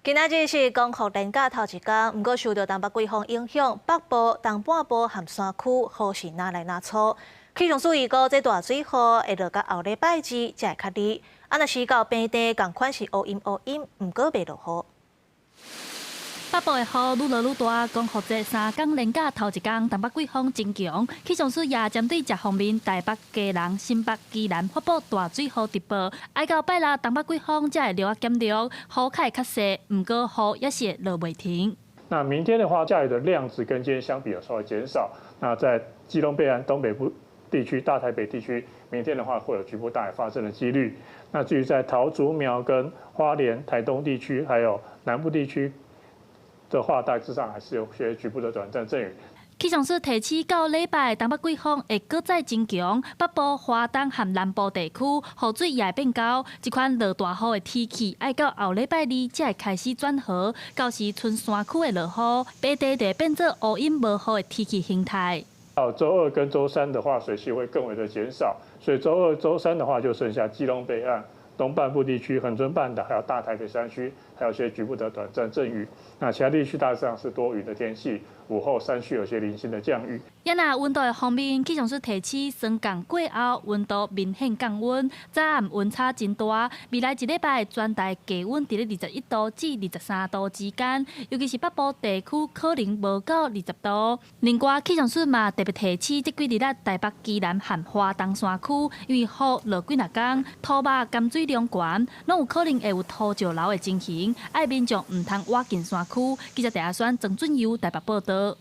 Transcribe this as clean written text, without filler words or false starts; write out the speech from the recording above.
今仔日是光复连假头一天，不过受到东北季风影响，北部、东半部和山区雨是哪来哪粗。气象署预告，这大水雨会落到后礼拜二才会较离。若是到平地，同款是乌阴，不过袂落雨。北部的雨愈落愈大，光复节3天连假头一天，东北季风真强。气象署也针对这方面，台北、基隆、新北、基南发布大水雨特报。爱到拜六，东北季风才会落减弱，雨开较细，不过雨也是落袂停。那明天的话，下雨的量值跟今天相比有稍微减少。那在基隆、北岸、东北部地区、大台北地区，明天的话会有局部大雨发生的几率。那至于在桃竹苗跟花莲、台东地区，还有南部地区的话，大致上还是有些局部的短暂阵雨。气象署提醒，到礼拜东北季风会搁再增强，北部、华东和南部地区雨水也会变高。这款落大雨的天气，爱到后礼拜2才会开始转好，到时剩山区的落雨，平地就会变做乌阴无雨的天气形态。到周2跟周3的话，水汽会更为的减少，所以周2、周3的话，就剩下基隆北岸、东半部地区、恒春半岛，还有大台北山区，还有一些局部的短暂阵雨。那其他地区大致上是多云的天气，午后山区有些零星的降雨。也那温度的方面，气象署提醒，霜降过后温度明显降温，早暗温差真大。未来一礼拜全台低温伫咧21度至23度之间，尤其是北部地区可能无到20度。另外，气象署嘛特别提醒，这几日台北、基南和华东山区，因为雨落几若天，土马含水量悬，拢有可能会有土石流的情形，爱民众唔通挖进山区。记者陈阿轩、郑俊佑台北报道。